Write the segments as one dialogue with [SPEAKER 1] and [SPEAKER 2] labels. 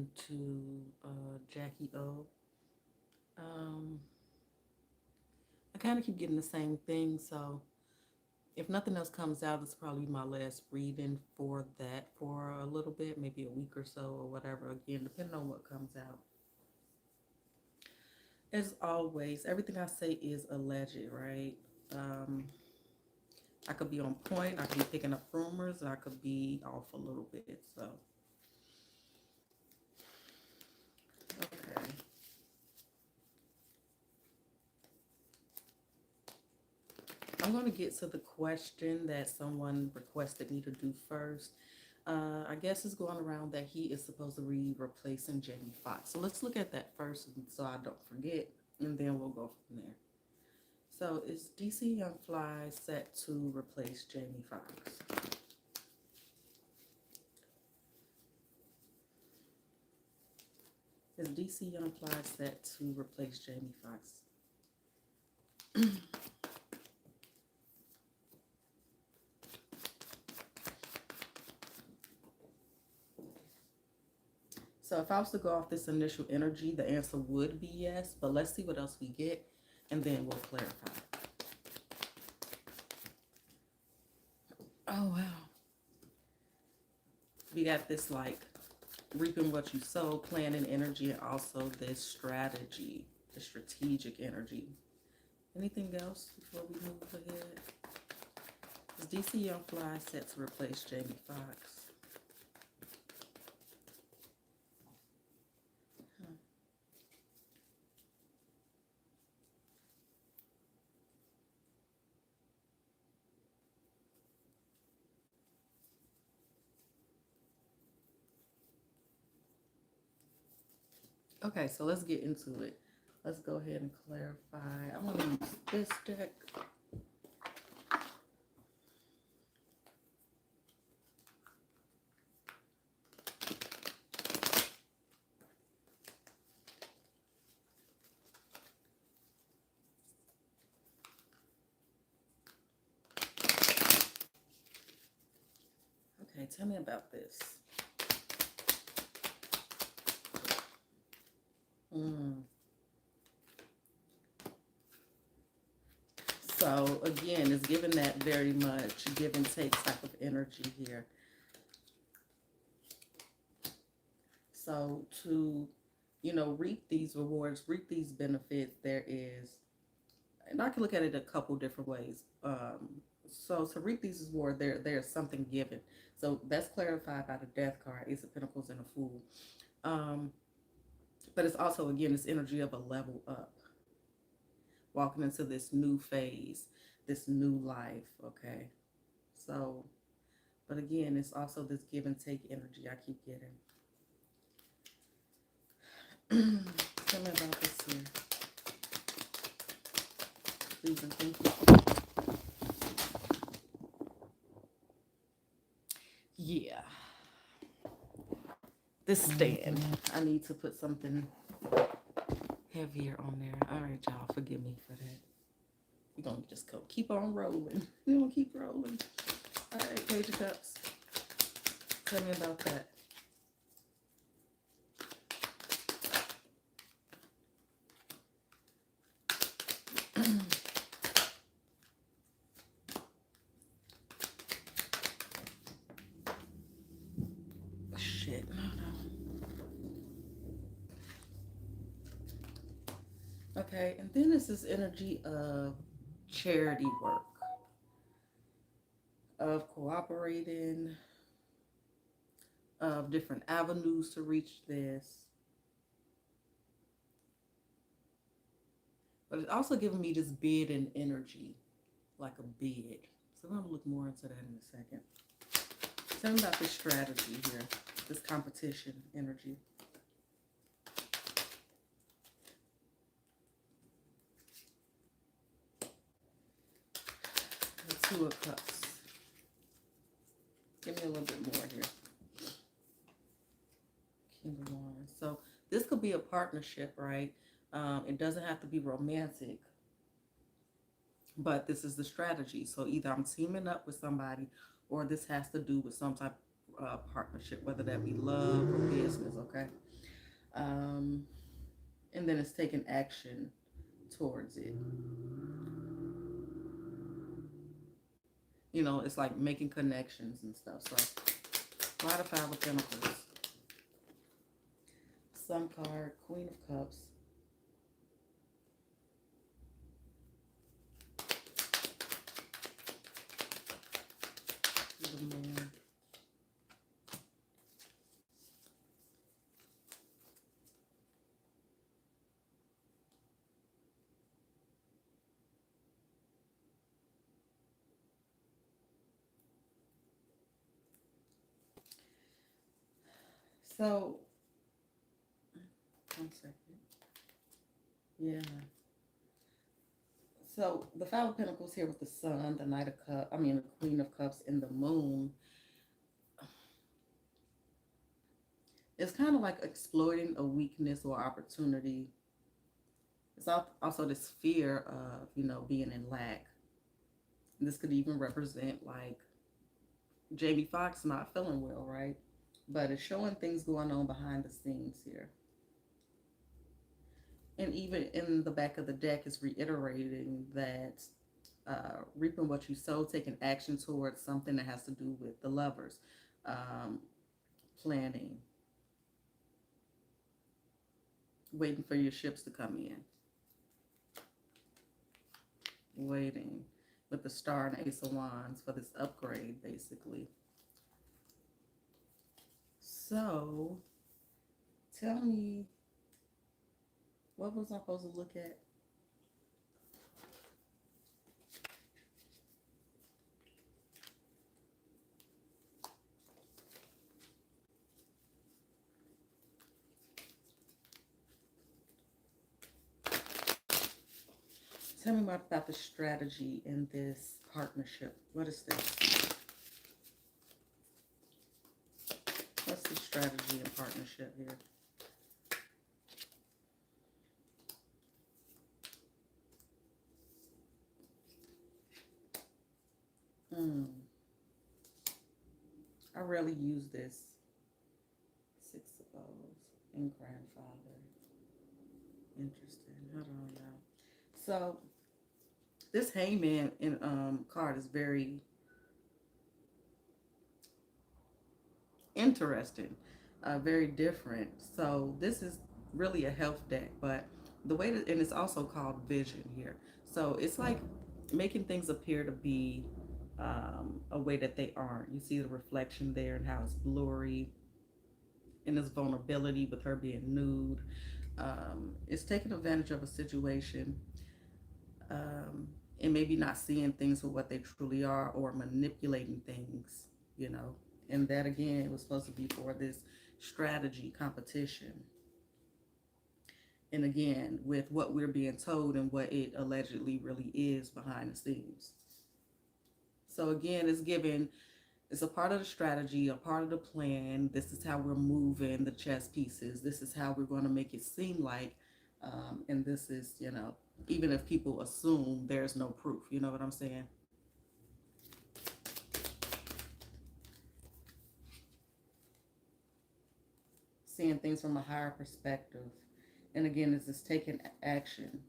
[SPEAKER 1] into Jackie O. Um, I kind of keep getting the same thing, so if nothing else comes out, it's probably my last reading for that for a little bit, maybe a week or so or whatever. Again, depending on what comes out. As always, everything I say is alleged, right? Um, I could be on point, I could be picking up rumors, I could be off a little bit. So, okay. I'm going to get to the question that someone requested me to do first. I guess it's going around that he is supposed to be replacing Jamie Foxx. So let's look at that first so I don't forget, and then we'll go from there. So is DC Youngfly set to replace Jamie Foxx? Is DC Youngfly set to replace Jamie Foxx? So if I was to go off this initial energy, the answer would be yes, but let's see what else we get, and then we'll clarify. Oh, wow. We got this like reaping what you sow, planning energy, and also this strategy, the strategic energy. Anything else before we move ahead? Is DC Young Fly set to replace Jamie Foxx? Okay, so let's get into it. Let's go ahead and clarify. I'm going to use this deck. Okay, tell me about this. So again, it's giving that very much give and take type of energy here. So to, reap these rewards, reap these benefits, there is, and I can look at it a couple different ways. So to reap these rewards, there's something given. So that's clarified by the Death card, Ace of Pentacles, and a Fool. Um, but it's also again this energy of a level up, walking into this new phase, this new life. Okay, so but again, it's also this give and take energy I keep getting. Tell me about this here. Please and thank you. Yeah. This stand. I need to put something heavier on there. All right, y'all. Forgive me for that. We're going to just go keep on rolling. We're going to keep rolling. All right, Page of Cups. Tell me about that. Shit, no. Okay, and then it's this energy of charity work, of cooperating, of different avenues to reach this. But it's also giving me this bid and energy, like a bid. So I'm going to look more into that in a second. Tell me about this strategy here, this competition energy. The Two of Cups. Give me a little bit more here. King of Wands. So this could be a partnership, right? It doesn't have to be romantic, but this is the strategy. So either I'm teaming up with somebody, or this has to do with some type of partnership, whether that be love or business. Okay. um, and then it's taking action towards it. You know, it's like making connections and stuff. So a lot of Five of Pentacles. Sun card, Queen of Cups. The Moon. So, 1 second. Yeah. So the Five of Pentacles here with the Sun, the Knight of Cups, I mean the Queen of Cups, and the Moon. It's kind of like exploiting a weakness or opportunity. It's also this fear of, being in lack. This could even represent like Jamie Foxx not feeling well, right? But it's showing things going on behind the scenes here. And even in the back of the deck, it's reiterating that reaping what you sow, taking action towards something that has to do with the lovers, um, planning, waiting for your ships to come in, waiting with the Star and Ace of Wands for this upgrade, basically. So, tell me, what was I supposed to look at? Tell me more about the strategy in this partnership. What is this? What's the strategy and partnership here? Hmm. I rarely use this. Six of Bowls and grandfather. Interesting. Hold on, y'all. So this Hangman in card is very interesting, very different. So this is really a health deck, but the way that, and it's also called Vision here. So it's like making things appear to be a way that they aren't. You see the reflection there and how it's blurry, and this vulnerability with her being nude. It's taking advantage of a situation, um, and maybe not seeing things for what they truly are, or manipulating things, you know. And that again was supposed to be for this strategy competition. And again, with what we're being told and what it allegedly really is behind the scenes. So again, it's a part of the strategy, a part of the plan. This is how we're moving the chess pieces. This is how we're going to make it seem like. And this is, even if people assume there's no proof, you know what I'm saying? Seeing things from a higher perspective. And again, this is taking action.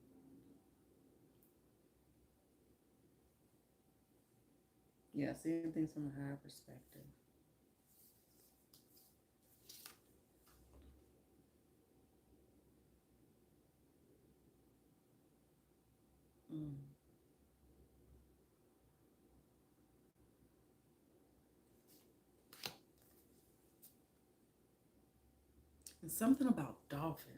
[SPEAKER 1] Yeah, seeing things from a higher perspective. Mm. And something about dolphins.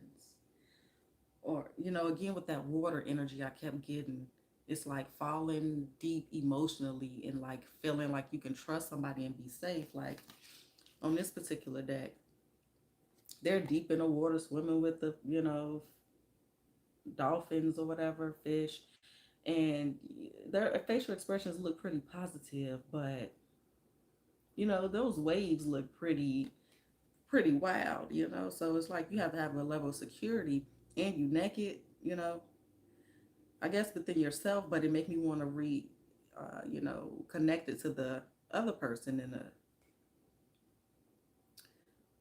[SPEAKER 1] Or, again, with that water energy I kept getting, it's like falling deep emotionally and like feeling like you can trust somebody and be safe. Like on this particular deck, they're deep in the water swimming with the, dolphins or whatever, fish. And their facial expressions look pretty positive, but those waves look pretty wild, so it's like you have to have a level of security, and you naked, I guess within yourself, but it make me want to connect it to the other person in a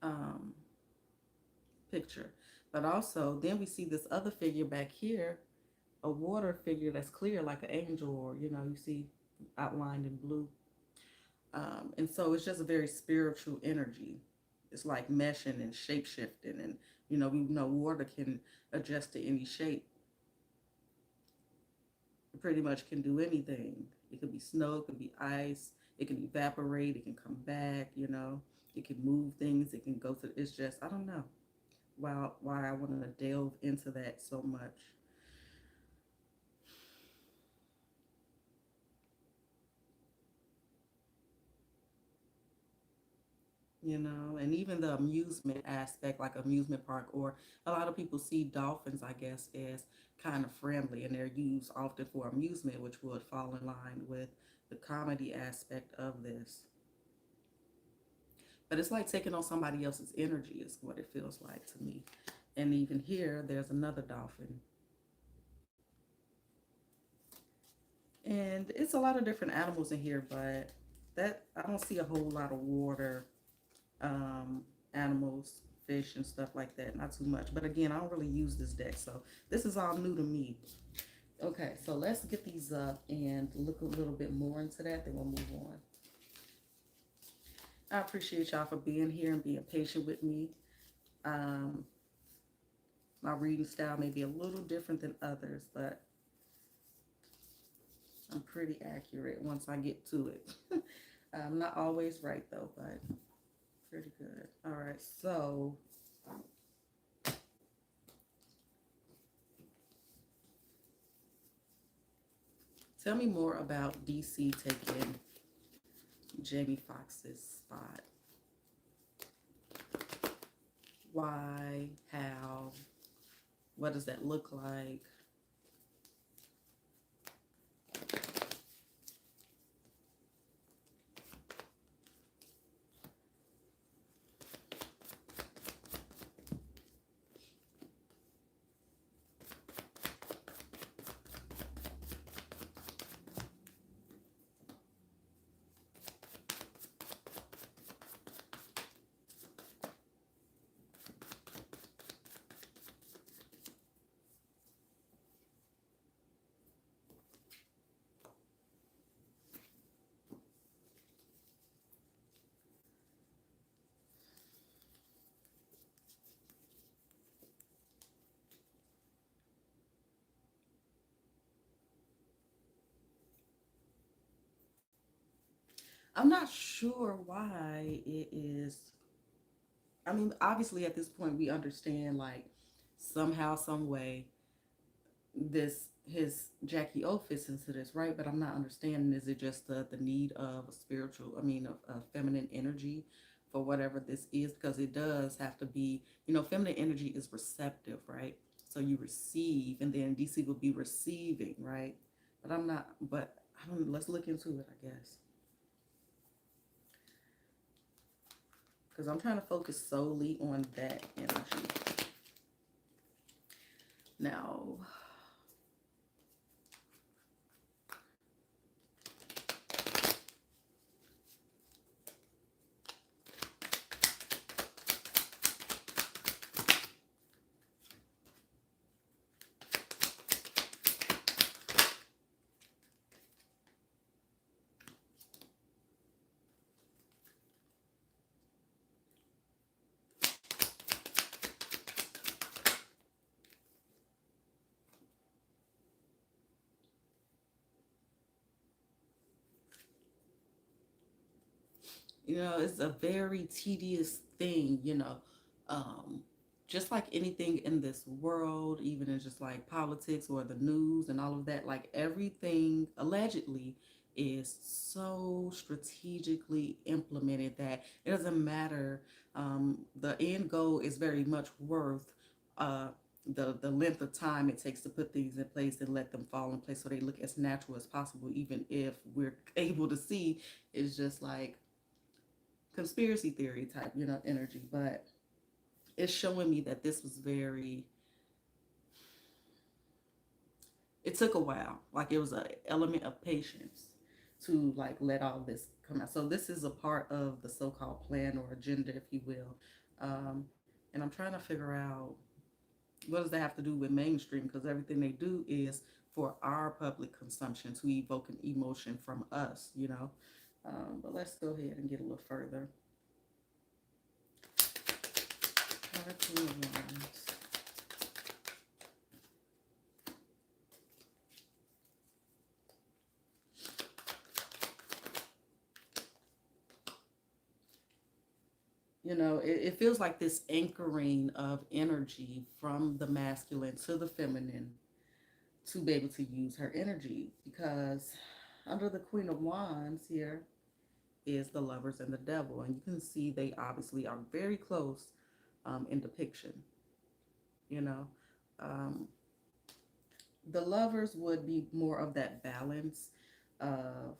[SPEAKER 1] um picture. But also, then we see this other figure back here, a water figure that's clear like an angel, or you see outlined in blue. And so it's just a very spiritual energy. It's like meshing and shape shifting, and we know water can adjust to any shape. It pretty much can do anything. It could be snow, it could be ice, it can evaporate, it can come back. It can move things. It can go to. It's just I don't know why I want to delve into that so much. And even the amusement aspect, like amusement park, or a lot of people see dolphins, I guess, as kind of friendly, and they're used often for amusement, which would fall in line with the comedy aspect of this. But it's like taking on somebody else's energy, is what it feels like to me. And even here, there's another dolphin. And it's a lot of different animals in here, but that I don't see a whole lot of water animals, fish, and stuff like that. Not too much. But again, I don't really use this deck, so this is all new to me. Okay, so let's get these up and look a little bit more into that, then we'll move on. I appreciate y'all for being here and being patient with me. Um, my reading style may be a little different than others, but I'm pretty accurate once I get to it. I'm not always right though, but pretty good. All right, so tell me more about DC taking Jamie Foxx's spot. Why? How? What does that look like? I'm not sure why it is. I mean, obviously, at this point, we understand like somehow, some way, this his Jackie O fits into this, right? But I'm not understanding. Is it just the need of a spiritual? I mean, a feminine energy for whatever this is, because it does have to be. Feminine energy is receptive, right? So you receive, and then DC will be receiving, right? But I'm not. But I don't. Let's look into it, I guess, because I'm trying to focus solely on that energy now. It's a very tedious thing, um, just like anything in this world, even in just like politics or the news and all of that, like everything allegedly is so strategically implemented that it doesn't matter. The end goal is very much worth uh, the length of time it takes to put things in place and let them fall in place so they look as natural as possible, even if we're able to see it's just like conspiracy theory type, energy. But it's showing me that this was very, it took a while. Like it was an element of patience to like let all this come out. So this is a part of the so-called plan or agenda, if you will. And I'm trying to figure out what does that have to do with mainstream, because everything they do is for our public consumption to evoke an emotion from us, you know. But let's go ahead and get a little further. Queen of Wands. You know, it feels like this anchoring of energy from the masculine to the feminine to be able to use her energy, because under the Queen of Wands here is the Lovers and the Devil, and you can see they obviously are very close in depiction. You know, um, the Lovers would be more of that balance of,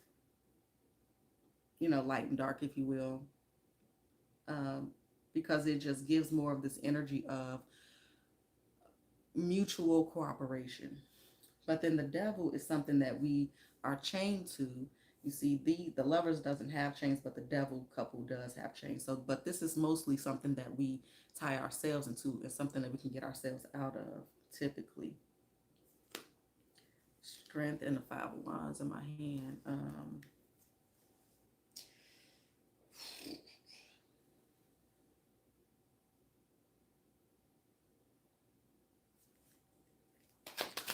[SPEAKER 1] you know, light and dark, if you will, um, because it just gives more of this energy of mutual cooperation. But then the devil is something that we are chained to. You see, the lovers doesn't have chains, but the devil couple does have chains. So, but this is mostly something that we tie ourselves into, and something that we can get ourselves out of. Typically, Strength and the Five of Wands in my hand.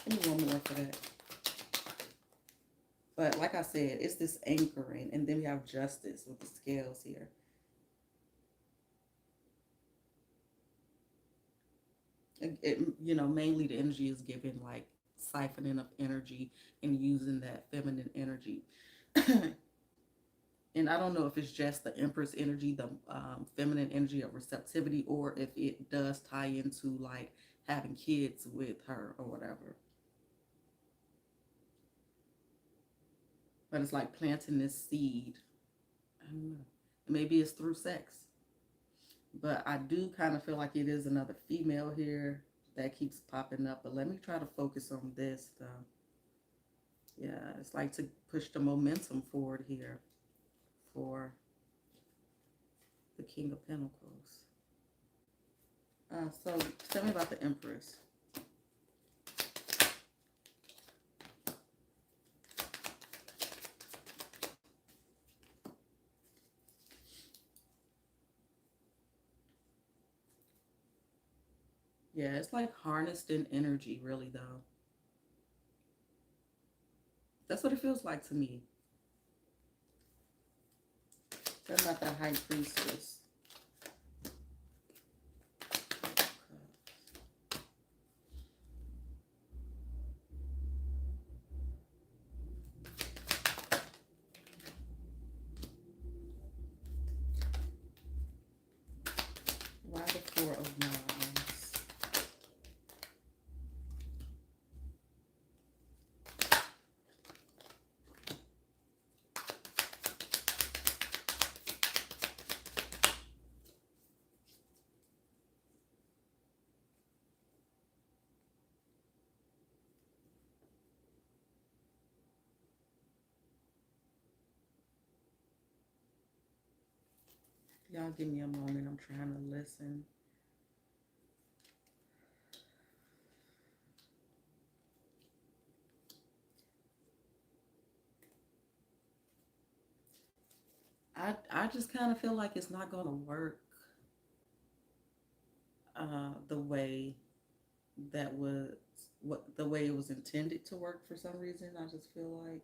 [SPEAKER 1] Give me one more for that. But like I said, it's this anchoring, and then we have Justice with the scales here. You know, mainly the energy is given like siphoning of energy and using that feminine energy. And I don't know if it's just the Empress energy, the feminine energy of receptivity, or if it does tie into like having kids with her or whatever. But it's like planting this seed. I don't know. Maybe it's through sex. But I do kind of feel like it is another female here that keeps popping up. But let me try to focus on this though. Yeah, it's like to push the momentum forward here for the King of Pentacles. So tell me about the Empress. Yeah, it's like harnessed in energy, really, though. That's what it feels like to me. Tell me about that High Priestess. Why the Four of Wands? Y'all give me a moment. I'm trying to listen. I just kind of feel like it's not going to work the way that was what the way it was intended to work for some reason. I just feel like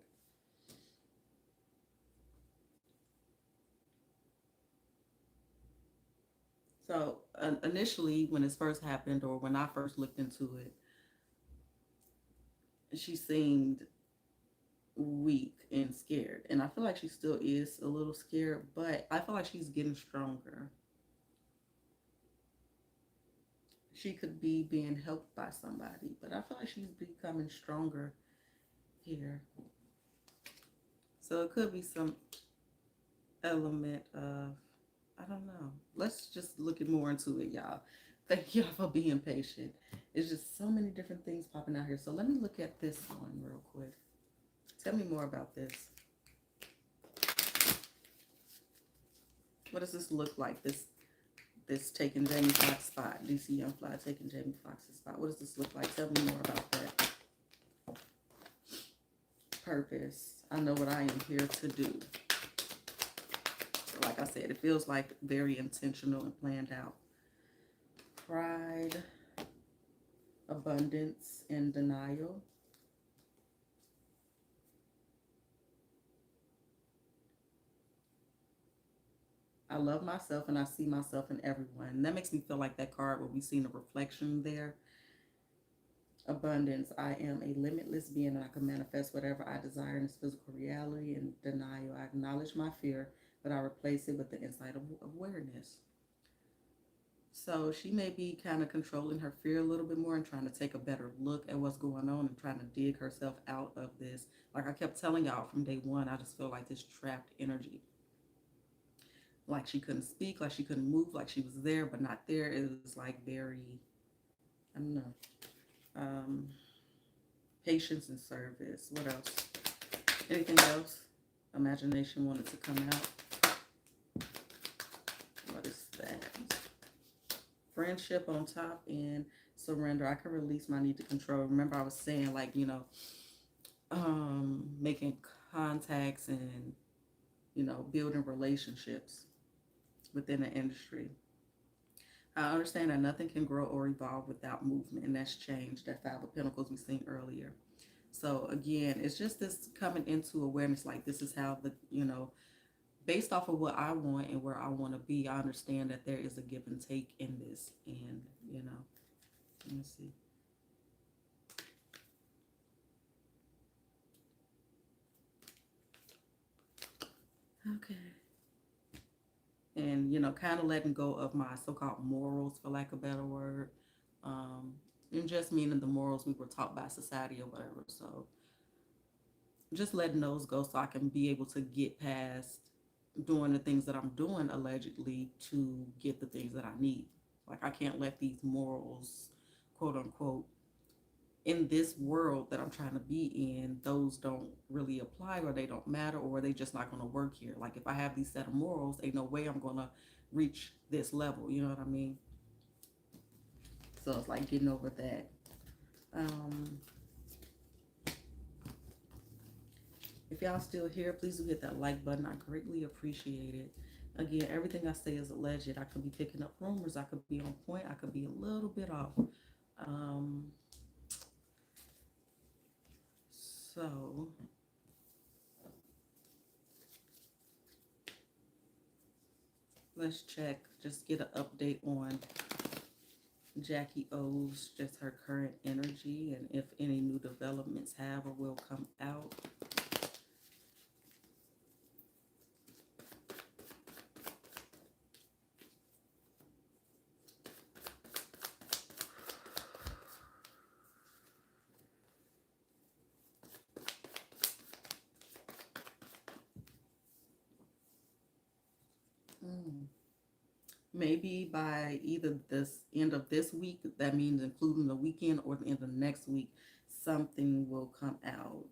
[SPEAKER 1] so initially when it first happened or when I first looked into it, she seemed weak and scared. And I feel like she still is a little scared, but I feel like she's getting stronger. She could be being helped by somebody, but I feel like she's becoming stronger here. So it could be some element of, I don't know. Let's just look at more into it, y'all. Thank y'all for being patient. It's just so many different things popping out here. So let me look at this one real quick. Tell me more about this. What does this look like? this taking Jamie Foxx's spot. DC Young Fly taking Jamie Foxx's spot. What does this look like? Tell me more about that. Purpose. I know what I am here to do. Like I said, it feels like very intentional and planned out. Pride, abundance, and denial. I love myself and I see myself in everyone. And that makes me feel like that card where we seen a reflection there. Abundance. I am a limitless being and I can manifest whatever I desire in this physical reality. And denial. I acknowledge my fear, but I replace it with the insight of awareness. So she may be kind of controlling her fear a little bit more and trying to take a better look at what's going on and trying to dig herself out of this. Like I kept telling y'all from day one, I just feel like this trapped energy. Like she couldn't speak, like she couldn't move, like she was there but not there. It was like very, I don't know. Patience and service. What else? Anything else? Imagination wanted to come out. What is that? Friendship on top and surrender. I can release my need to control. Remember I was saying like, making contacts and, building relationships within the industry. I understand that nothing can grow or evolve without movement, and that's change. That Five of Pentacles we seen earlier. So again, it's just this coming into awareness, like this is how based off of what I want and where I want to be, I understand that there is a give and take in this. And, let me see. Okay. And, kind of letting go of my so-called morals, for lack of a better word. And just meaning the morals we were taught by society or whatever. So just letting those go so I can be able to get past doing the things that I'm doing allegedly to get the things that I need. Like I can't let these morals, quote unquote, in this world that I'm trying to be in, those don't really apply or they don't matter or they just not going to work here. Like if I have these set of morals, ain't no way I'm going to reach this level. You know what I mean? So it's like getting over that. If y'all still here, please do hit that like button. I greatly appreciate it. Again, everything I say is alleged. I could be picking up rumors. I could be on point. I could be a little bit off. So let's check. Just get an update on Jackie O's, just her current energy, and if any new developments have or will come out. Maybe by either this end of this week, that means including the weekend, or the end of next week, something will come out.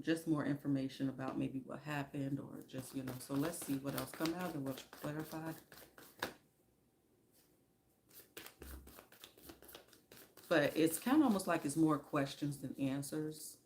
[SPEAKER 1] Just more information about maybe what happened or just, so let's see what else come out and we'll clarify. But it's kind of almost like it's more questions than answers.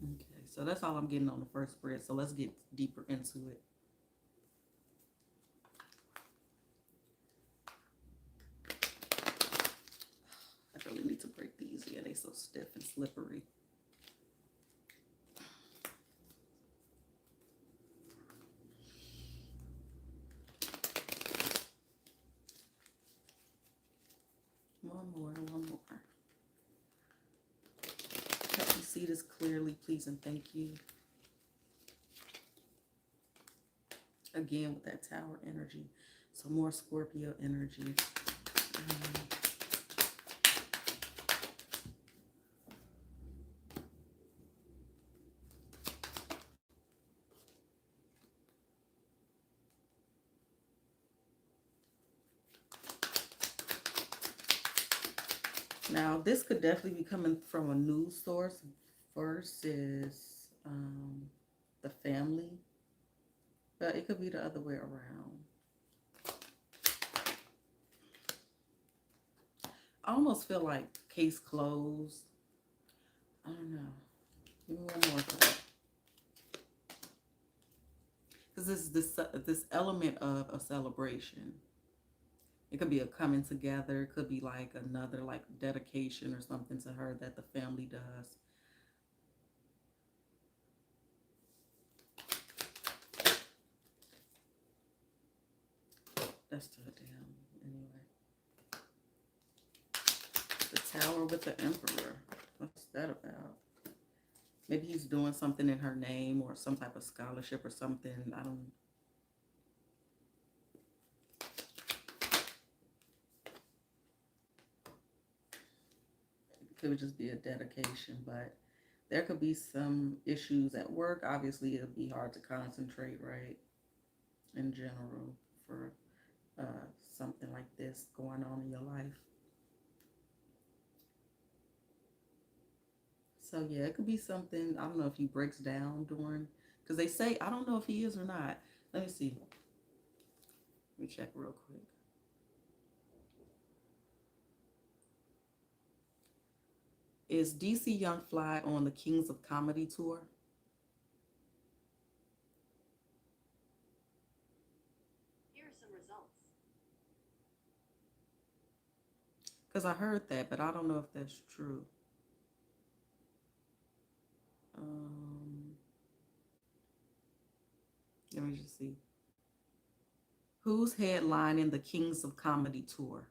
[SPEAKER 1] Okay, so that's all I'm getting on the first spread. So let's get deeper into it. I really need to break these. Yeah, they're so stiff and slippery. One more. Help me see this clearly, please, and thank you. Again, with that Tower energy. So more Scorpio energy. Now, this could definitely be coming from a news source versus the family, but it could be the other way around. I almost feel like case closed. I don't know. Give me one more for that. Because this element of a celebration. It could be a coming together. It could be like another like dedication or something to her that the family does. That's too damn. Anyway, the Tower with the Emperor. What's that about? Maybe he's doing something in her name or some type of scholarship or something. I don't. It could just be a dedication, but there could be some issues at work. Obviously, it'll be hard to concentrate, right? In general, for something like this going on in your life. So yeah, it could be something. I don't know if he breaks down during, because they say I don't know if he is or not. Let me see. Let me check real quick. Is DC Youngfly on the Kings of Comedy tour?
[SPEAKER 2] Here are some results.
[SPEAKER 1] Because I heard that, but I don't know if that's true. Um, Let me just see. Who's headlining the Kings of Comedy tour?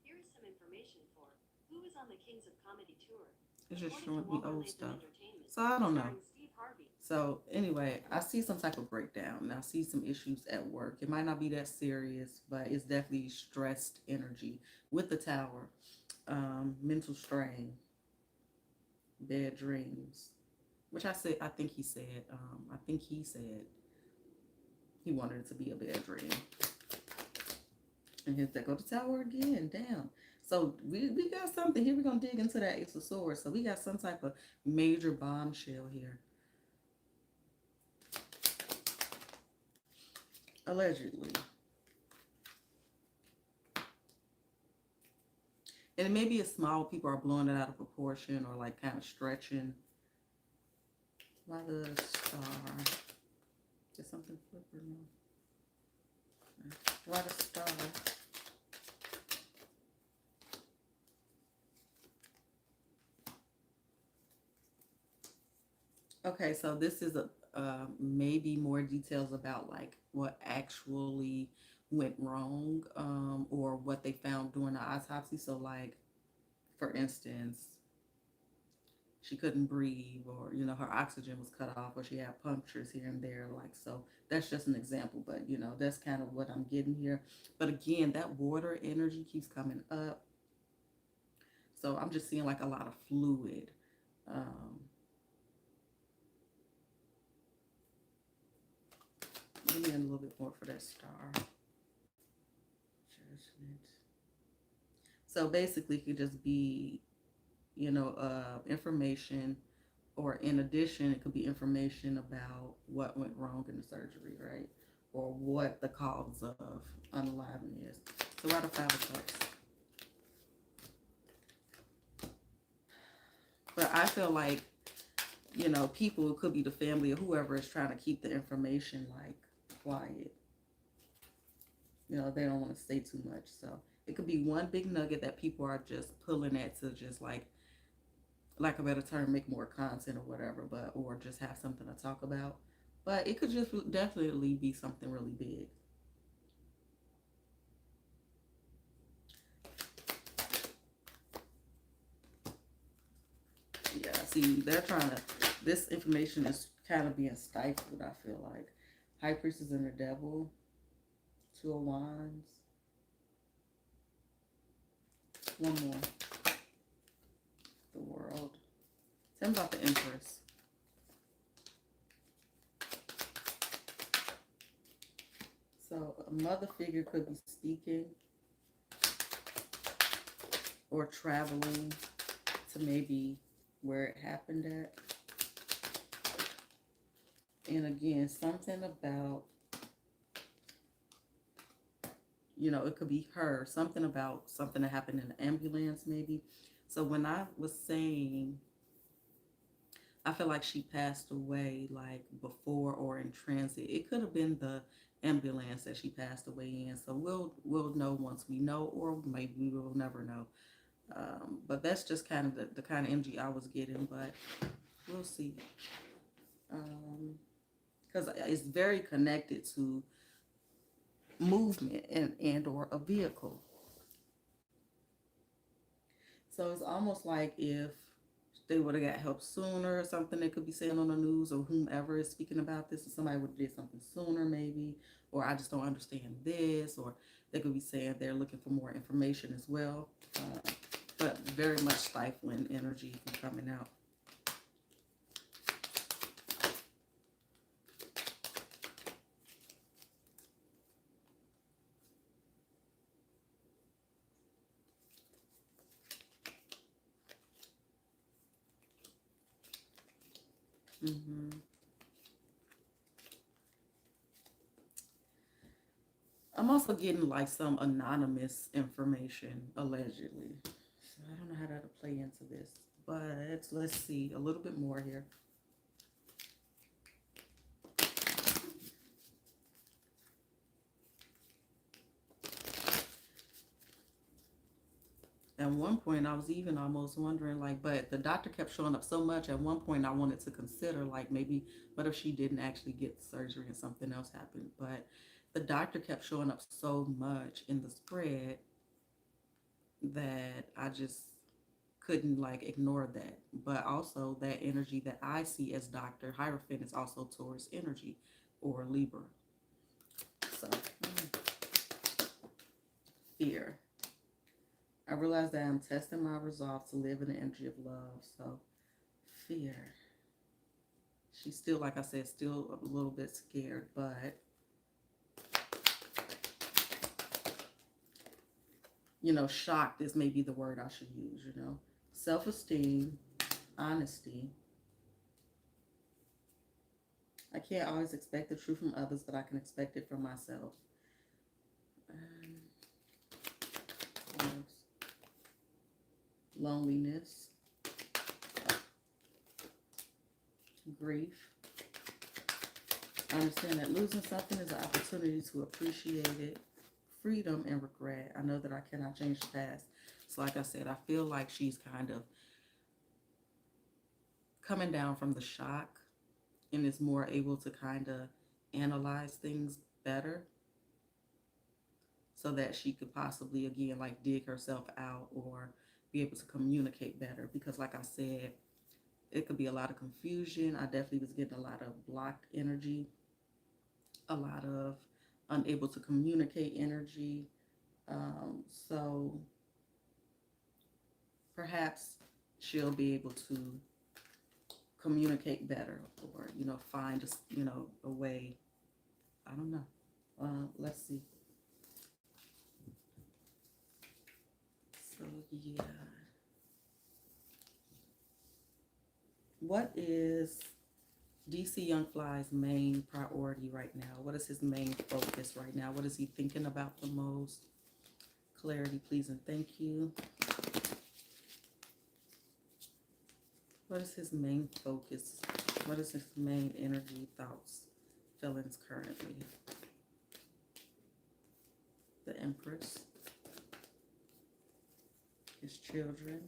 [SPEAKER 2] Here is some information for who is on the Kings of Comedy tour.
[SPEAKER 1] It's just
[SPEAKER 2] According to
[SPEAKER 1] showing me
[SPEAKER 2] Walter
[SPEAKER 1] old
[SPEAKER 2] Latham
[SPEAKER 1] stuff.
[SPEAKER 2] Entertainment,
[SPEAKER 1] So I don't know.
[SPEAKER 2] starring Steve Harvey.
[SPEAKER 1] So anyway, I see some type of breakdown. And I see some issues at work. It might not be that serious, but it's definitely stressed energy with the tower. Mental strain, bad dreams, which I said. I think he said. I think he said he wanted it to be a bad dream. And here's that go to tower again. Damn. So we got something here. We're gonna dig into that Ace of Swords. So we got some type of major bombshell here. Allegedly. And it may be a small, people are blowing it out of proportion or like kind of stretching. Why the star? Did something flip or no? Why the star? Okay, so this is a maybe more details about like what actually went wrong, or what they found during the autopsy. So like, for instance, she couldn't breathe, or her oxygen was cut off, or she had punctures here and there, like, so that's just an example, but that's kind of what I'm getting here. But again, that water energy keeps coming up, so I'm just seeing like a lot of fluid. um Give me a little bit more for that star. Judgment. So basically it could just be information, or in addition, it could be information about what went wrong in the surgery, right? Or what the cause of unaliving is. So write a 5 of Cups. But I feel like, people, it could be the family or whoever is trying to keep the information like quiet. They don't want to say too much. So it could be one big nugget that people are just pulling at to just like a better term, make more content or whatever, but or just have something to talk about. But it could just definitely be something really big. Yeah, see, they're trying to. This information is kind of being stifled. I feel like High Priestess and the Devil, Two of Wands. One more. The World. Tell me about the Empress. So a mother figure could be speaking. or traveling to maybe where it happened at. And again, something about, it could be her, something about something that happened in the ambulance maybe. So when I was saying, I feel like she passed away like before or in transit. It could have been the ambulance that she passed away in. So we'll know once we know, or maybe we will never know. But that's just kind of the kind of energy I was getting. But we'll see. Because it's very connected to movement and or a vehicle. So it's almost like if they would have got help sooner or something they could be saying on the news, or whomever is speaking about this, and somebody would have did something sooner maybe, or I just don't understand this, or they could be saying they're looking for more information as well. But very much stifling energy from coming out. Mm-hmm. I'm also getting like some anonymous information, allegedly. So I don't know how that'll play into this. But let's see a little bit more here. At one point, I was even almost wondering, like, but the doctor kept showing up so much. At one point, I wanted to consider, like, maybe what if she didn't actually get surgery and something else happened? But the doctor kept showing up so much in the spread that I just couldn't like ignore that. But also that energy that I see as Dr. Hierophant is also Taurus energy or Libra. So fear. I realize that I'm testing my resolve to live in the energy of love. So fear. She's still, like I said, still a little bit scared, but shocked is maybe the word I should use. Self-esteem, honesty. I can't always expect the truth from others, but I can expect it from myself. Loneliness, grief. I understand that losing something is an opportunity to appreciate it. Freedom and regret. I know that I cannot change the past. So like I said, I feel like she's kind of coming down from the shock and is more able to kind of analyze things better so that she could possibly, again, like dig herself out or be able to communicate better. Because like I said, it could be a lot of confusion. I definitely was getting a lot of blocked energy, a lot of unable to communicate energy. So perhaps she'll be able to communicate better, or find a way. I don't know. Let's see. So yeah, what is DC Youngfly's main priority right now? What is his main focus right now? What is he thinking about the most? Clarity, please, and thank you. What is his main focus? What is his main energy, thoughts, feelings currently? The Empress. His children.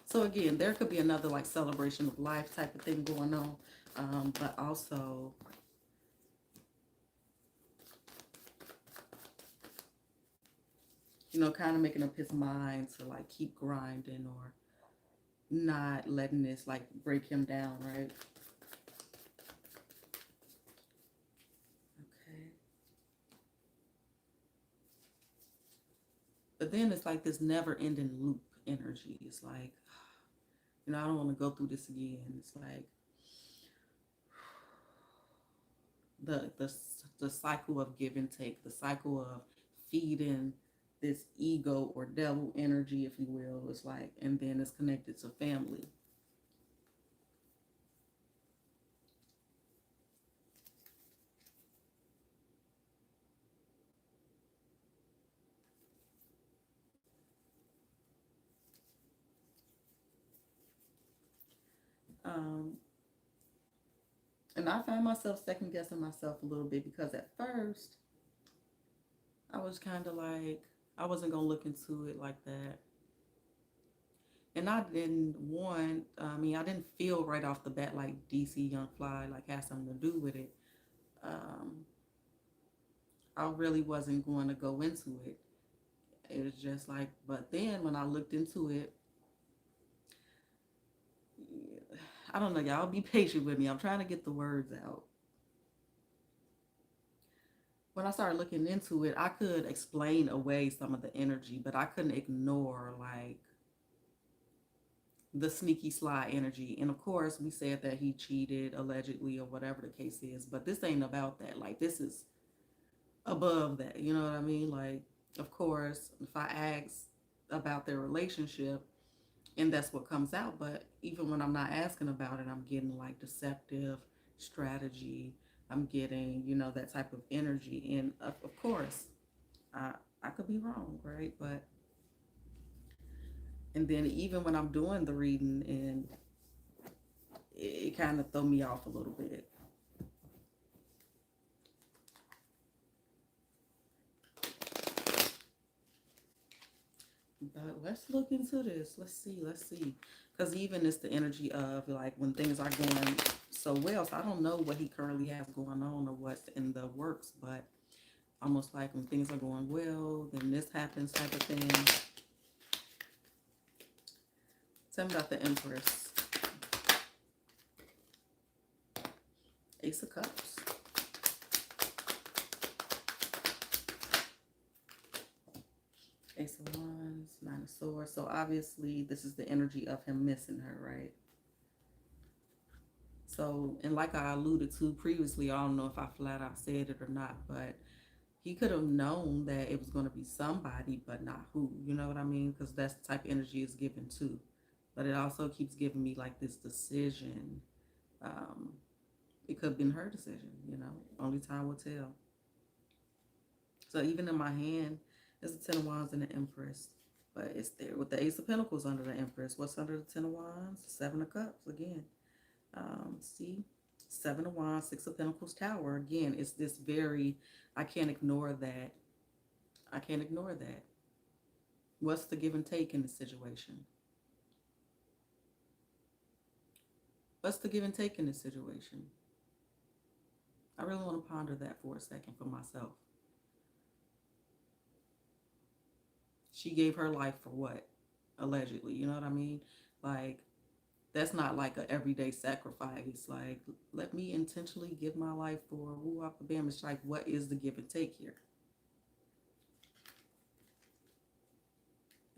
[SPEAKER 1] So again, there could be another like celebration of life type of thing going on, but also kind of making up his mind to like keep grinding or not letting this like break him down, right? Okay. But then it's like this never ending loop energy. It's like, I don't want to go through this again. It's like the the cycle of give and take, the cycle of feeding this ego or devil energy, if you will. It's like, and then it's connected to family. Um, and I find myself second guessing myself a little bit because at first I was kind of like, I wasn't gonna look into it like that. And I didn't want, I didn't feel right off the bat like DC Young Fly like had something to do with it. Um, I really wasn't going to go into it. It was just like, but then when I looked into it, I don't know, y'all be patient with me. I'm trying to get the words out. When I started looking into it, I could explain away some of the energy, but I couldn't ignore like the sneaky sly energy. And of course, we said that he cheated allegedly or whatever the case is, but this ain't about that. Like, this is above that. You know what I mean? Like, of course, if I ask about their relationship, and that's what comes out, but even when I'm not asking about it, I'm getting like deceptive strategy. I'm getting, that type of energy. And of course, I, I could be wrong, right? But, and then even when I'm doing the reading, and it kind of throw me off a little bit. But let's look into this. Let's see. Let's see. Because even it's the energy of like when things are going so well. So I don't know what he currently has going on or what's in the works, but almost like when things are going well, then this happens type of thing. Tell me about the Empress. Ace of Cups. Ace of Wands, Nine of Swords. So obviously this is the energy of him missing her, right? So, and like I alluded to previously, I don't know if I flat out said it or not, but he could have known that it was going to be somebody, but not who. You know what I mean? Because that's the type of energy it's given too. But it also keeps giving me like this decision. Um, it could have been her decision, Only time will tell. So even in my hand, there's the Ten of Wands and the Empress. But it's there with the Ace of Pentacles under the Empress. What's under the Ten of Wands? Seven of Cups again. See, Seven of Wands, Six of Pentacles, Tower. Again, it's this very, I can't ignore that. I can't ignore that. What's the give and take in the situation? What's the give and take in this situation? I really want to ponder that for a second for myself. She gave her life for what? Allegedly, you know what I mean? Like, that's not like an everyday sacrifice. Like, let me intentionally give my life for woo up bam. It's like, what is the give and take here?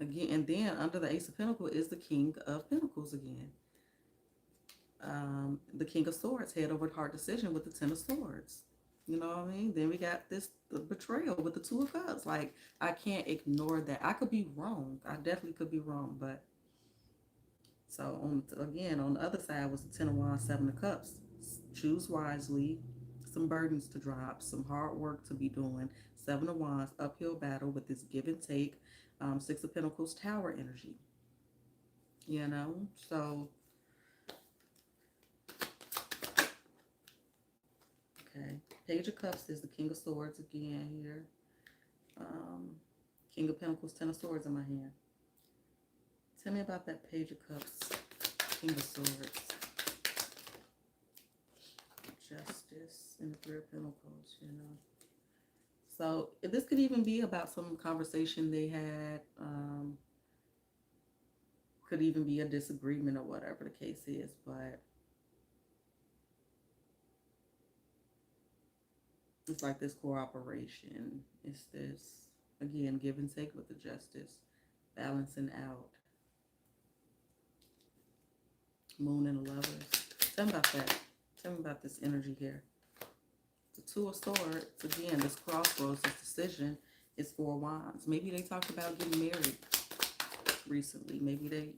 [SPEAKER 1] Again, and then under the Ace of Pentacles is the King of Pentacles again. The King of Swords, head over heart decision with the Ten of Swords. You know what I mean? Then we got the betrayal with the Two of Cups. Like, I can't ignore that. I could be wrong. I definitely could be wrong. But so on the other side was the Ten of Wands, Seven of Cups. Choose wisely. Some burdens to drop. Some hard work to be doing. Seven of Wands, uphill battle with this give and take. Six of Pentacles, Tower energy. So okay. Page of Cups is the King of Swords again here. Um, King of Pentacles, Ten of Swords in my hand. Tell me about that Page of Cups, King of Swords. Justice and the Three of Pentacles. So this could even be about some conversation they had. Could even be a disagreement or whatever the case is, but it's like this cooperation. It's this Again, give and take with the justice, balancing out. Moon and the lovers. Tell me about that. Tell me about this energy here. The Two of Swords, again, this crossroads, this decision is Four Wands. Maybe they talked about getting married recently. Maybe they,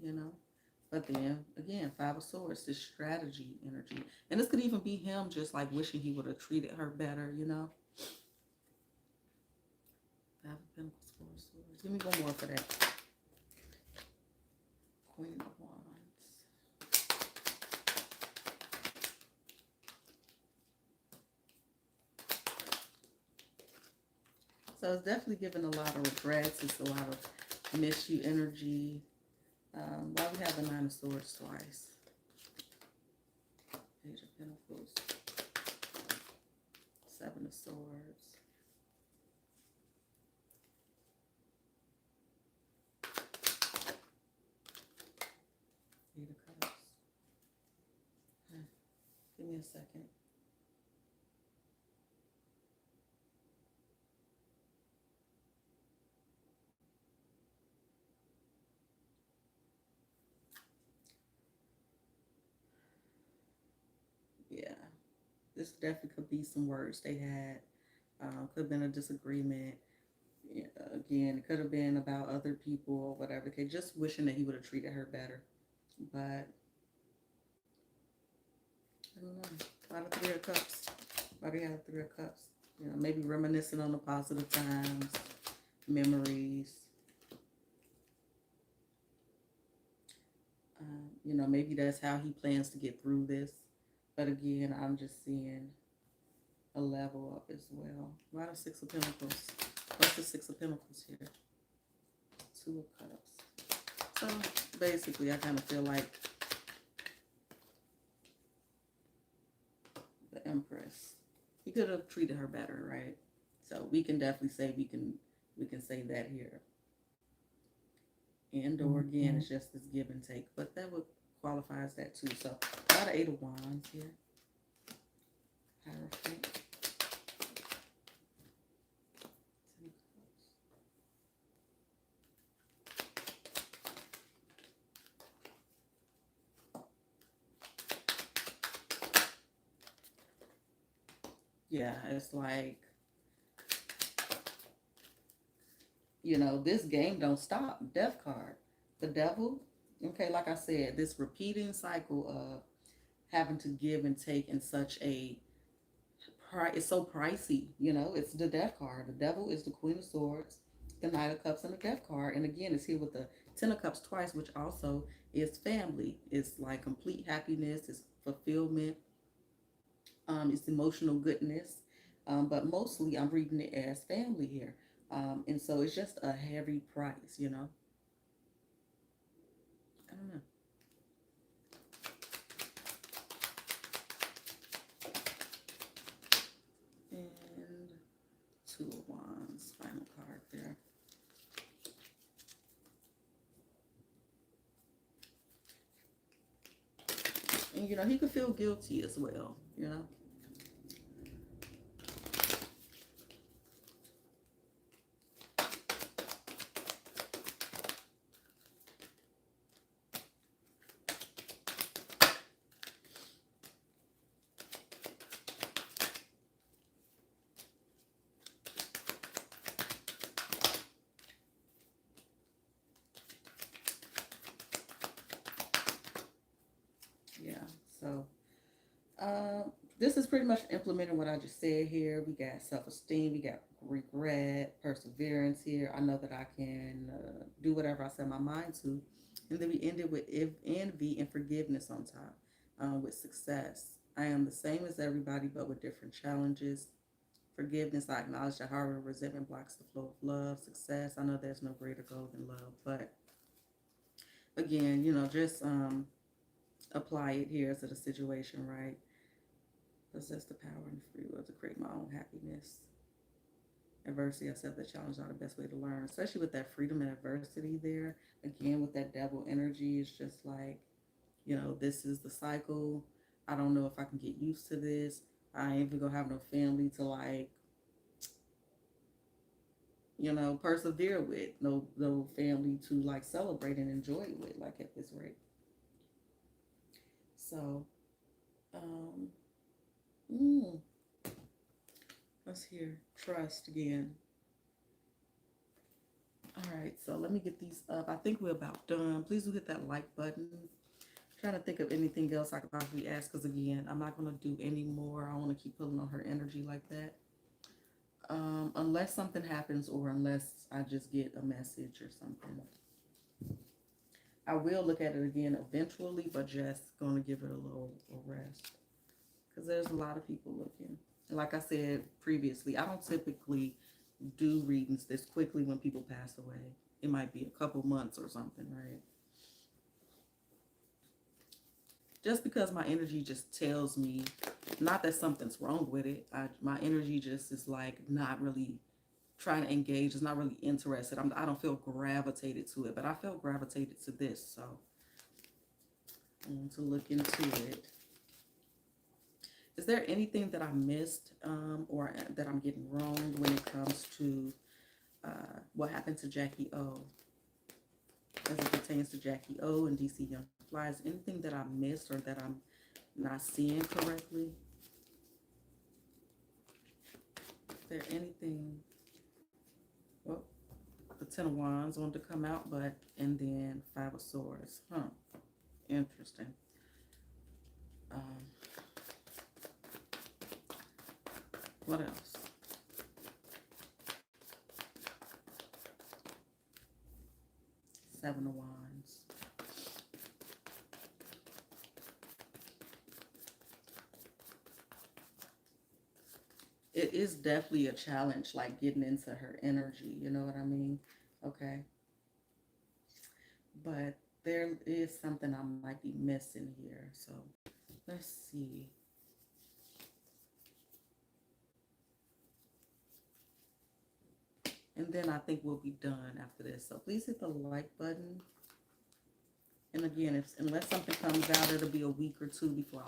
[SPEAKER 1] But then, again, Five of Swords, this strategy energy. And this could even be him just like wishing he would have treated her better. Five of Pentacles, Four of Swords. Give me one more for that. Queen of Wands. So it's definitely giving a lot of regrets. It's a lot of miss you energy. Why we have the Nine of Swords twice? Page of Pentacles. Seven of Swords. Eight of Cups. Give me a second. Yeah, this definitely could be some words they had. Could have been a disagreement. Yeah, again, it could have been about other people or whatever. Okay, just wishing that he would have treated her better. But I don't know. Why the Three of Cups? Why do you have the Three of Cups? Maybe reminiscing on the positive times, memories. Maybe that's how he plans to get through this. But again, I'm just seeing a level up as well. Why the Six of Pentacles? What's the Six of Pentacles here? Two of Cups. So basically, I kind of feel like the Empress. He could have treated her better, right? So we can definitely say we can say that here. And or again, it's just this give and take, but that would qualify as that too. So a lot of Eight of Wands here. Hierophant. Yeah, it's like, this game don't stop. Death card. The Devil. Okay, like I said, this repeating cycle of having to give and take in such a it's so pricey. It's the Death card. The Devil is the Queen of Swords, the Knight of Cups, and the Death card. And again, it's here with the Ten of Cups twice, which also is family. It's like complete happiness. It's fulfillment. It's emotional goodness. But mostly, I'm reading it as family here. And so it's just a heavy price. I don't know. And Two of Wands, final card there. And he could feel guilty as well. Yeah. So this is pretty much implementing what I just said here. We got self-esteem, we got regret, perseverance here. I know that I can do whatever I set my mind to. And then we ended with envy and forgiveness on top, with success. I am the same as everybody, but with different challenges. Forgiveness, I acknowledge that harbor resentment blocks the flow of love. Success, I know there's no greater goal than love. But again, just apply it here to the situation, right? Possess the power and free will to create my own happiness. Adversity, accept the challenge, are the best way to learn, especially with that freedom and adversity there. Again, with that Devil energy, it's just like, this is the cycle. I don't know if I can get used to this. I ain't even gonna have no family to like persevere with, no family to like celebrate and enjoy it with, like at this rate. So, um, mm, let's hear trust again. All right, so let me get these up. I think we're about done. Please do hit that like button. Trying to think of anything else I could possibly ask, because again, I'm not gonna do any more. I want to keep pulling on her energy like that. Unless something happens or unless I just get a message or something. I will look at it again eventually, but just gonna give it a little rest because there's a lot of people looking. And like I said previously, I don't typically do readings this quickly when people pass away. It might be a couple months or something, right? Just because my energy just tells me, not that something's wrong with it. My energy just is like not really trying to engage. It's not really interested. I don't feel gravitated to it, but I feel gravitated to this. So I want to look into it. Is there anything that I missed or that I'm getting wrong when it comes to what happened to Jackie O? As it pertains to Jackie O and DC Young Flies, anything that I missed or that I'm not seeing correctly? Is there anything? Well, the Ten of Wands wanted to come out, but and then Five of Swords. Huh. Interesting. Um, what else? Seven of Wands. It is definitely a challenge, like getting into her energy. You know what I mean? Okay. But there is something I might be missing here. So let's see. And then I think we'll be done after this. So please hit the like button. And again, if unless something comes out, it'll be a week or two before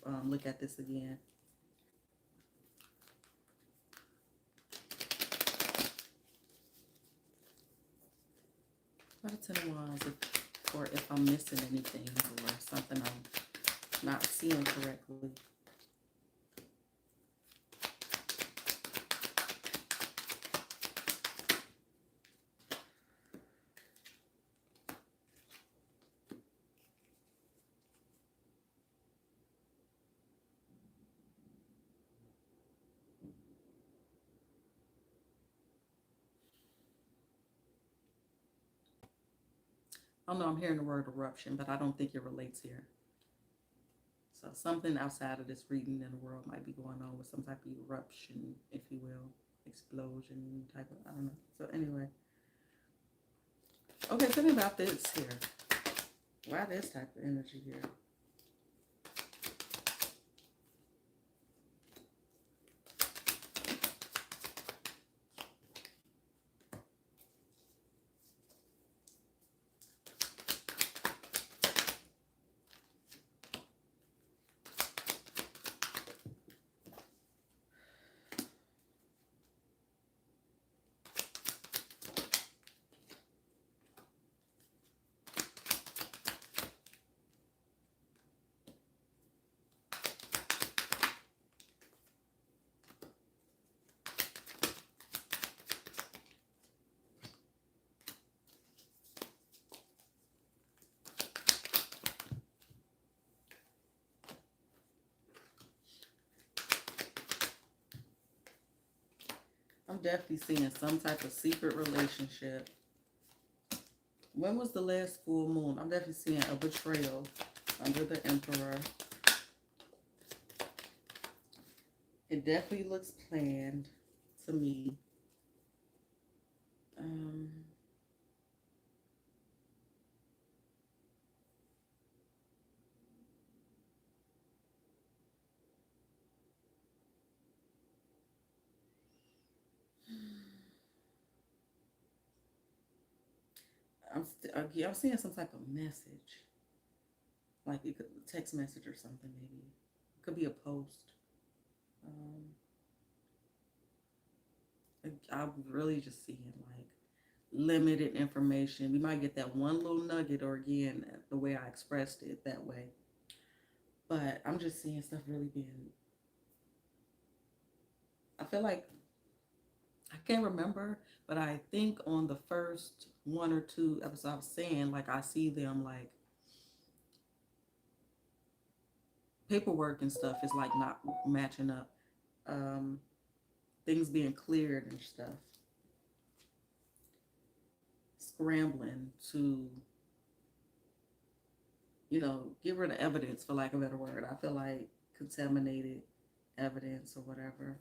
[SPEAKER 1] I look at this again. What a Ten of Wands, or if I'm missing anything or something I'm not seeing correctly. I don't know, I'm hearing the word eruption, but I don't think it relates here. So something outside of this reading in the world might be going on with some type of eruption, if you will, explosion type of, I don't know. So anyway, okay, tell me about this here. Why this type of energy here? I'm definitely seeing some type of secret relationship. When was the last full moon? I'm definitely seeing a betrayal under the Emperor. It definitely looks planned to me. Um, I'm seeing some type of message, like it could text message or something maybe. It could be a post. Um, I'm really just seeing like limited information. We might get that one little nugget, or again, the way I expressed it that way. But I'm just seeing stuff really being. I feel like I can't remember, but I think on the first one or two episodes I was saying, like I see them like paperwork and stuff is like not matching up. Um, Things being cleared and stuff, scrambling to get rid of evidence, for lack of a better word. I feel like contaminated evidence or whatever.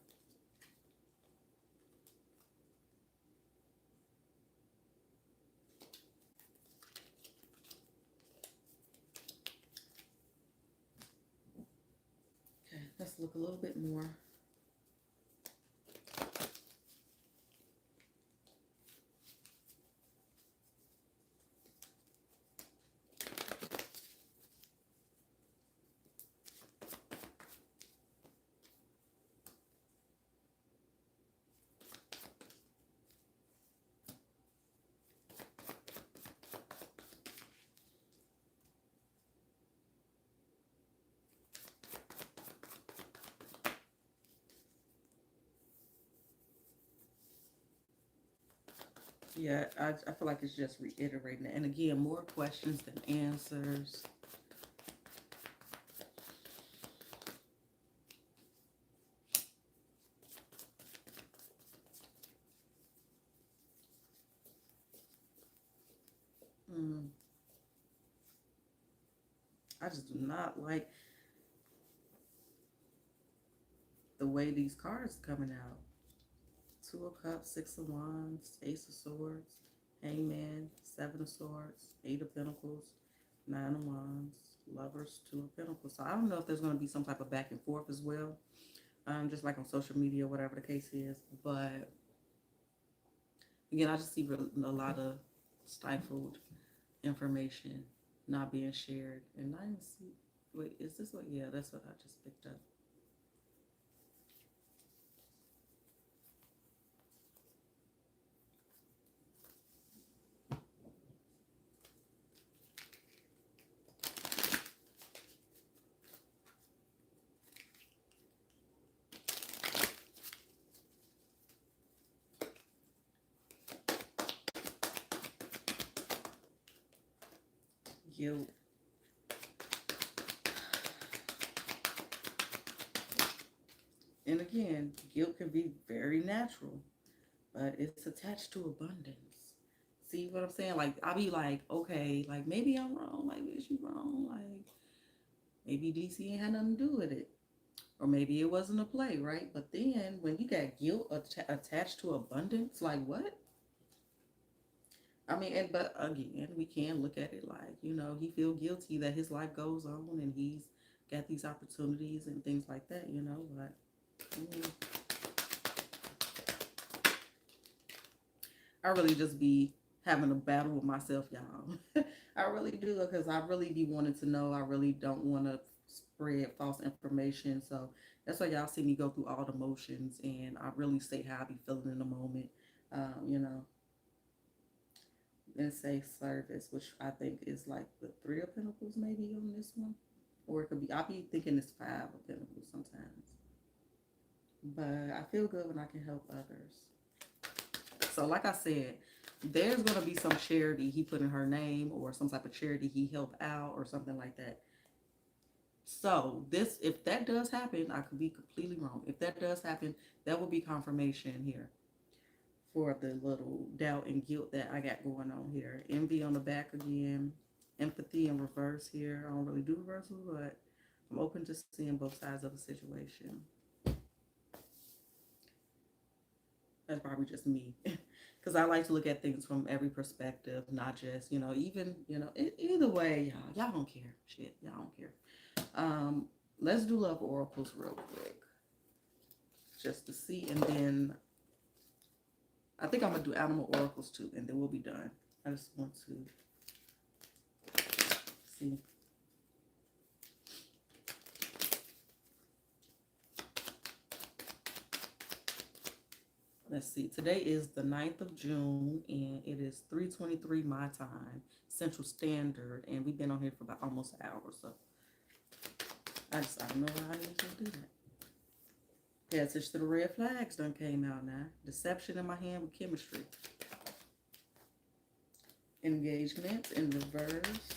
[SPEAKER 1] Okay, let's look a little bit more. Yeah, I feel like it's just reiterating it. And again, more questions than answers. Mm, I just do not like the way these cards coming out. Two of Cups, Six of Wands, Ace of Swords, Hangman, Seven of Swords, Eight of Pentacles, Nine of Wands, Lovers, Two of Pentacles. So I don't know if there's going to be some type of back and forth as well, just like on social media, whatever the case is. But again, I just see a lot of stifled information not being shared. And I didn't see, wait, is this what? Yeah, that's what I just picked up. Guilt. And again, guilt can be very natural, but it's attached to abundance. See what I'm saying? Like I'll be like, okay, like maybe I'm wrong, like is you wrong? Like maybe DC ain't had nothing to do with it. Or maybe it wasn't a play, right? But then when you got guilt attached to abundance, like what? I mean, and but again, we can look at it like, he feel guilty that his life goes on and he's got these opportunities and things like that, but I really just be having a battle with myself, y'all. I really do because I really be wanting to know. I really don't want to spread false information. So that's why y'all see me go through all the motions and I really say how I be feeling in the moment, you know, and say service, which I think is like the Three of Pentacles maybe on this one. Or it could be, I'll be thinking it's Five of Pentacles sometimes. But I feel good when I can help others. So, like I said, there's going to be some charity he put in her name or some type of charity he helped out or something like that. So, if that does happen, I could be completely wrong. If that does happen, that will be confirmation here for the little doubt and guilt that I got going on here. Envy on the back again, empathy in reverse here. I don't really do reversal, but I'm open to seeing both sides of the situation. That's probably just me. Because I like to look at things from every perspective, not just, even, either way, y'all don't care. Shit, y'all don't care. Let's do love oracles real quick. Just to see, and then I think I'm going to do animal oracles too, and then we'll be done. I just want to see. Let's let's see. Today is the 9th of June, and it is 3:23 my time, Central Standard, and we've been on here for about almost an hour. So I don't know how I need to do that. Pay attention to the red flags done came out now. Deception in my hand with chemistry. Engagement in reverse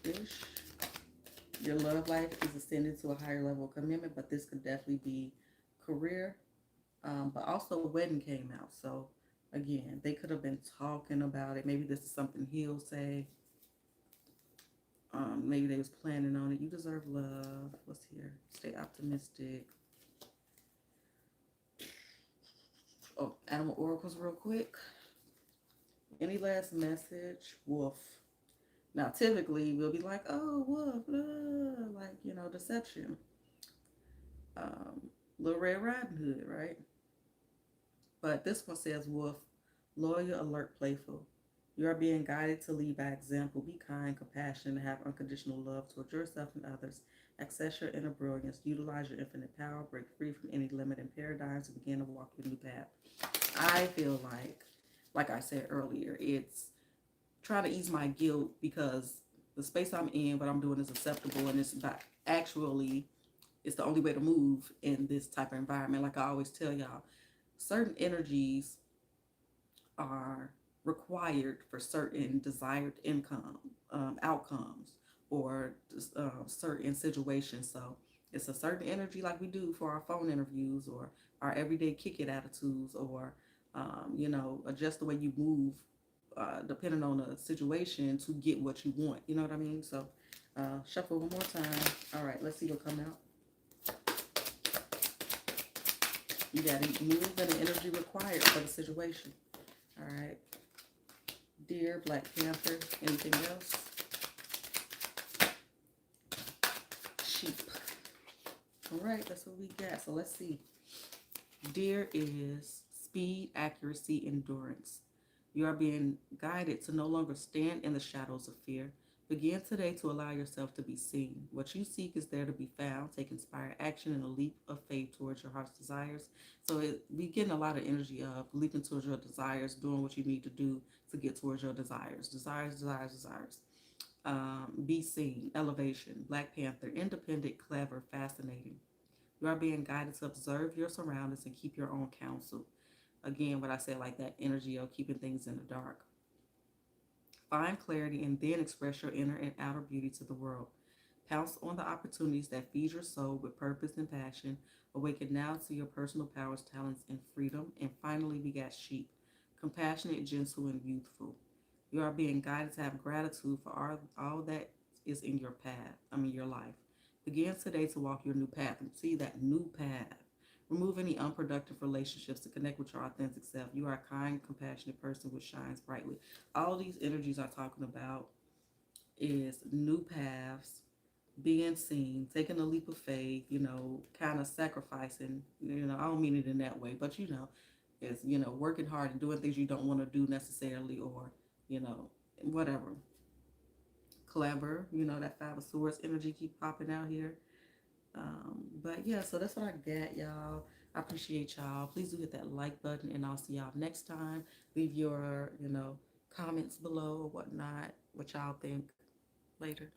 [SPEAKER 1] ish. Your love life is ascending to a higher level of commitment, but this could definitely be career. But also wedding came out. So again, they could have been talking about it. Maybe this is something he'll say. Maybe they was planning on it. You deserve love. What's here? Stay optimistic. Oh, animal oracles real quick. Any last message? Wolf. Now, typically, we'll be like, oh, wolf, like, deception. Little Red Riding Hood, right? But this one says, wolf, loyal, alert, playful. You are being guided to lead by example. Be kind, compassionate, and have unconditional love towards yourself and others. Access your inner brilliance. Utilize your infinite power. Break free from any limiting paradigms and begin to walk your new path. I feel like I said earlier, it's trying to ease my guilt because the space I'm in, what I'm doing is acceptable, and it's not actually, it's the only way to move in this type of environment. Like I always tell y'all, certain energies are required for certain desired income outcomes or certain situations. So it's a certain energy like we do for our phone interviews or our everyday kick it attitudes or adjust the way you move depending on the situation to get what you want. You know what I mean? So shuffle one more time. All right, let's see what come out. You got to move in the energy required for the situation. All right. Deer, Black Panther, anything else? Sheep. All right, that's what we got. So let's see. Deer is speed, accuracy, endurance. You are being guided to no longer stand in the shadows of fear. Begin today to allow yourself to be seen. What you seek is there to be found. Take inspired action and a leap of faith towards your heart's desires. So we getting a lot of energy of leaping towards your desires, doing what you need to do to get towards your desires. Desires. Be seen, elevation, Black Panther, independent, clever, fascinating. You are being guided to observe your surroundings and keep your own counsel. Again, what I said, like that energy of keeping things in the dark. Find clarity and then express your inner and outer beauty to the world. Pounce on the opportunities that feed your soul with purpose and passion. Awaken now to your personal powers, talents, and freedom. And finally, we got sheep. Compassionate, gentle, and youthful. You are being guided to have gratitude for all that is in your path, your life. Begin today to walk your new path and see that new path. Remove any unproductive relationships to connect with your authentic self. You are a kind, compassionate person which shines brightly. All these energies I'm talking about is new paths, being seen, taking a leap of faith, kind of sacrificing, I don't mean it in that way, but it's, working hard and doing things you don't want to do necessarily or, whatever. Clever, that Five of Swords energy keep popping out here. But yeah, so that's what I got, y'all. I appreciate y'all. Please do hit that like button, and I'll see y'all next time. Leave your, comments below or whatnot, what y'all think later.